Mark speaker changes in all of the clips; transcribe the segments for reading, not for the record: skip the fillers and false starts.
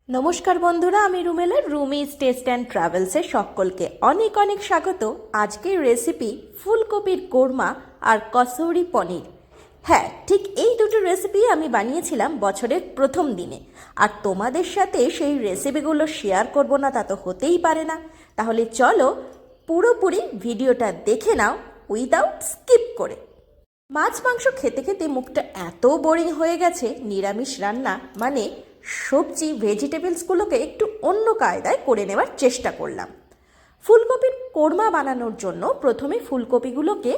Speaker 1: নমস্কার বন্ধুরা, আমি রুমেলের রুমিজ টেস্ট অ্যান্ড ট্রাভেলসে সকলকে অনেক অনেক স্বাগত। আজকের রেসিপি ফুলকপির কোরমা আর কসৌরি পনির। হ্যাঁ, ঠিক এই দুটো রেসিপি আমি বানিয়েছিলাম বছরের প্রথম দিনে, আর তোমাদের সাথে সেই রেসিপিগুলো শেয়ার করব না তা তো হতেই পারে না। তাহলে চলো পুরোপুরি ভিডিওটা দেখে নাও উইদাউট স্কিপ করে। মাছ মাংস খেতে খেতে মুখটা এত বোরিং হয়ে গেছে, নিরামিষ রান্না মানে সবজি ভেজিটেবলসগুলোকে একটু অন্য কায়দায় করে নেওয়ার চেষ্টা করলাম। ফুলকপির কোরমা বানানোর জন্য প্রথমে ফুলকপিগুলোকে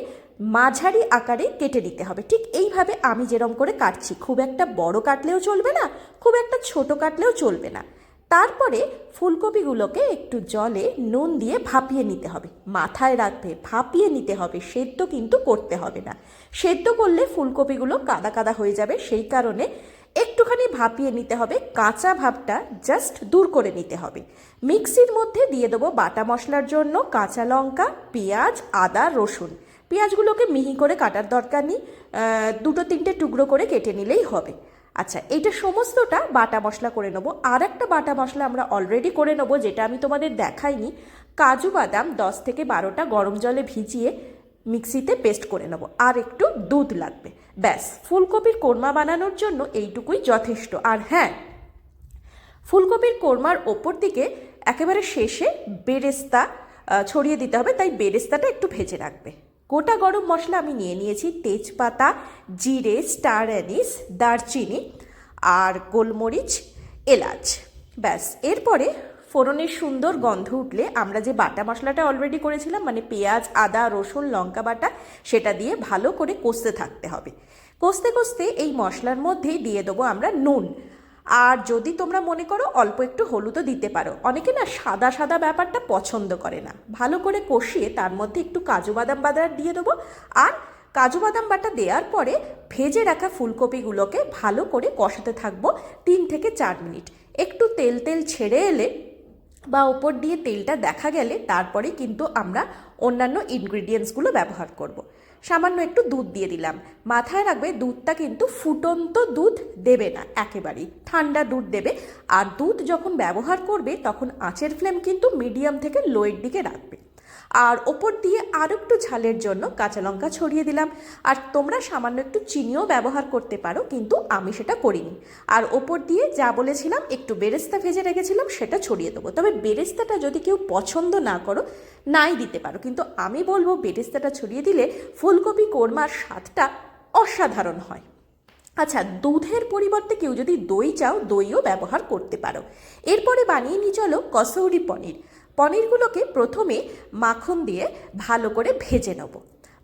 Speaker 1: মাঝারি আকারে কেটে নিতে হবে। ঠিক এইভাবে আমি যেরকম করে কাটছি, খুব একটা বড় কাটলেও চলবে না, খুব একটা ছোট কাটলেও চলবে না। তারপরে ফুলকপিগুলোকে একটু জলে নুন দিয়ে ভাপিয়ে নিতে হবে। মাথায় রাখবে, ভাপিয়ে নিতে হবে, সেদ্ধ কিন্তু করতে হবে না। সেদ্ধ করলে ফুলকপিগুলো কাদা কাদা হয়ে যাবে, সেই কারণে একটুখানি ভাপিয়ে নিতে হবে। কাঁচা ভাবটা জাস্ট দূর করে নিতে হবে। মিক্সির মধ্যে দিয়ে দেবো বাটা মশলার জন্য কাঁচা লঙ্কা, পেঁয়াজ, আদা, রসুন। পেঁয়াজগুলোকে মিহি করে কাটার দরকার নেই, দুটো তিনটে টুকরো করে কেটে নিলেই হবে। আচ্ছা, এইটা সমস্তটা বাটা মশলা করে নেবো। আর একটা বাটা মশলা আমরা অলরেডি করে নেবো, যেটা আমি তোমাদের দেখাইনি। কাজু বাদাম 10 থেকে 12টা গরম জলে ভিজিয়ে মিক্সিতে পেস্ট করে নেবো, আর একটু দুধ লাগবে। ব্যাস, ফুলকপির কোরমা বানানোর জন্য এইটুকুই যথেষ্ট। আর হ্যাঁ, ফুলকপির কোরমার ওপর দিকে একেবারে শেষে বেরেস্তা ছড়িয়ে দিতে হবে, তাই বেরেস্তাটা একটু ভেজে রাখবে। গোটা গরম মশলা আমি নিয়ে নিয়েছি তেজপাতা, জিরে, স্টার অ্যানিস, দারচিনি আর গোলমরিচ, এলাচ। ব্যাস, এরপরে ফোড়নের সুন্দর গন্ধ উঠলে আমরা যে বাটা মশলাটা অলরেডি করেছিলাম, মানে পেঁয়াজ, আদা, রসুন, লঙ্কা বাটা, সেটা দিয়ে ভালো করে কষতে থাকতে হবে। কষতে কষতে এই মশলার মধ্যেই দিয়ে দেবো আমরা নুন। আর যদি তোমরা মনে করো অল্প একটু হলুদও দিতে পারো। অনেকে না সাদা সাদা ব্যাপারটা পছন্দ করে না। ভালো করে কষিয়ে তার মধ্যে একটু কাজু বাদাম বাটা দিয়ে দেবো। আর কাজু বাদাম বাটা দেওয়ার পরে ভেজে রাখা ফুলকপিগুলোকে ভালো করে কষাতে থাকবো 3 থেকে 4 মিনিট। একটু তেল তেল ছেড়ে এলে বা ওপর দিয়ে তেলটা দেখা গেলে তারপরে কিন্তু আমরা অন্যান্য ইনগ্রিডিয়েন্টসগুলো ব্যবহার করব। সামান্য একটু দুধ দিয়ে দিলাম। মাথায় রাখবে, দুধটা কিন্তু ফুটন্ত দুধ দেবে না, একেবারেই ঠান্ডা দুধ দেবে। আর দুধ যখন ব্যবহার করবে তখন আঁচের ফ্লেম কিন্তু মিডিয়াম থেকে লোয়ের দিকে রাখবে। আর ওপর দিয়ে আরও একটু ঝালের জন্য কাঁচা লঙ্কা ছড়িয়ে দিলাম। আর তোমরা সামান্য একটু চিনিও ব্যবহার করতে পারো, কিন্তু আমি সেটা করিনি। আর ওপর দিয়ে যা বলেছিলাম একটু বেরেস্তা ভেজে রেখেছিলাম সেটা ছড়িয়ে দেবো। তবে বেরেস্তাটা যদি কেউ পছন্দ না করো, নাই দিতে পারো, কিন্তু আমি বলবো বেরেস্তাটা ছড়িয়ে দিলে ফুলকপি কোরমার স্বাদটা অসাধারণ হয়। আচ্ছা, দুধের পরিবর্তে কেউ যদি দই চাও, দইও ব্যবহার করতে পারো। এরপরে বানিয়ে নিয়ে চলো কসৌরি পনির। পনিরগুলোকে প্রথমে মাখন দিয়ে ভালো করে ভেজে নেব।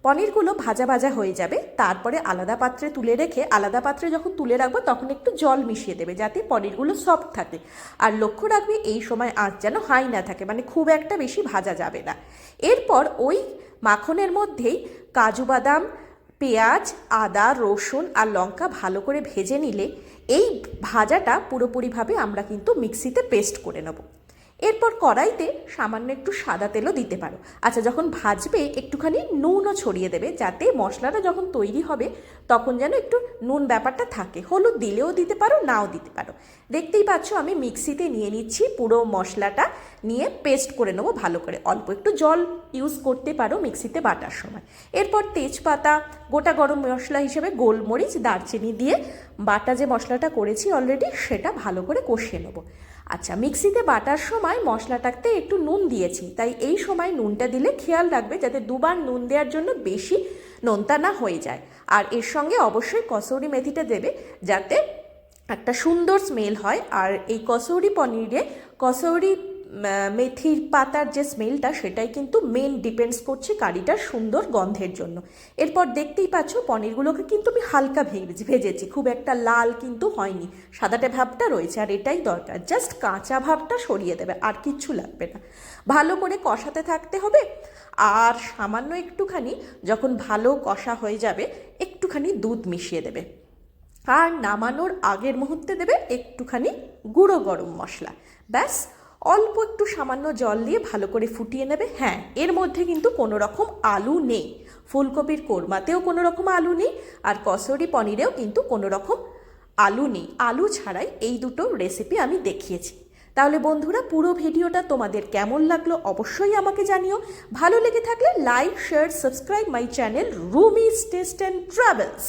Speaker 1: পনিরগুলো ভাজা ভাজা হয়ে যাবে, তারপরে আলাদা পাত্রে তুলে রেখে, আলাদা পাত্রে যখন তুলে রাখবো তখন একটু জল মিশিয়ে দেবে যাতে পনিরগুলো সফট থাকে। আর লক্ষ্য রাখবে এই সময় আঁচ যেন হাই না থাকে, মানে খুব একটা বেশি ভাজা যাবে না। এরপর ওই মাখনের মধ্যেই কাজু বাদাম, পেঁয়াজ, আদা, রসুন আর লঙ্কা ভালো করে ভেজে নিলে এই ভাজাটা পুরোপুরিভাবে আমরা কিন্তু মিক্সিতে পেস্ট করে নেব। এরপর কড়াইতে সামান্য একটু সাদা তেলও দিতে পারো। আচ্ছা, যখন ভাজবে একটুখানি নুনও ছড়িয়ে দেবে, যাতে মশলাটা যখন তৈরি হবে তখন যেন একটু নুন ব্যাপারটা থাকে। হলুদ দিলেও দিতে পারো, নাও দিতে পারো। দেখতেই পাচ্ছ আমি মিক্সিতে নিয়ে নিচ্ছি, পুরো মশলাটা নিয়ে পেস্ট করে নেবো ভালো করে। অল্প একটু জল ইউজ করতে পারো মিক্সিতে বাটার সময়। এরপর তেজপাতা, গোটা গরম মশলা হিসেবে গোলমরিচ, দারচিনি দিয়ে বাটা যে মশলাটা করেছি অলরেডি, সেটা ভালো করে কষিয়ে নেবো। আচ্ছা, মিক্সিতে বাটার সময় মশলাটাতে একটু নুন দিয়েছি, তাই এই সময় নুনটা দিলে খেয়াল রাখবে যাতে দুবার নুন দেওয়ার জন্য বেশি নোনতা না হয়ে যায়। আর এর সঙ্গে অবশ্যই কসৌরি মেথিটা দেবে যাতে একটা সুন্দর স্মেল হয়। আর এই কসৌরি পনিরে কসৌরি মেথির পাতার যে স্মেলটা, সেটাই কিন্তু মেন ডিপেন্ডস করছে কারিটার সুন্দর গন্ধের জন্য। এরপর দেখতেই পাচ্ছ পনিরগুলোকে কিন্তু আমি হালকা ভেজেছি, খুব একটা লাল কিন্তু হয়নি, সাদাটে ভাবটা রয়েছে। আর এটাই দরকার, জাস্ট কাঁচা ভাবটা সরিয়ে দেবে, আর কিচ্ছু লাগবে না। ভালো করে কষাতে থাকতে হবে। আর সামান্য একটুখানি যখন ভালো কষা হয়ে যাবে একটুখানি দুধ মিশিয়ে দেবে। আর নামানোর আগের মুহূর্তে দেবে একটুখানি গুঁড়ো গরম মশলা। ব্যাস, অল্প একটু সামান্য জল দিয়ে ভালো করে ফুটিয়ে নেবে। হ্যাঁ, এর মধ্যে কিন্তু কোনো রকম আলু নেই, ফুলকপির কোরমাতেও কোনো রকম আলু নেই, আর কসৌরি পনিরেও কিন্তু কোনো রকম আলু নেই, আলু ছাড়াই এই দুটো রেসিপি আমি দেখিয়েছি। তাহলে বন্ধুরা, পুরো ভিডিওটা তোমাদের কেমন লাগলো অবশ্যই আমাকে জানিও। ভালো লেগে থাকলে like, share, subscribe my channel Rumi's taste and travels.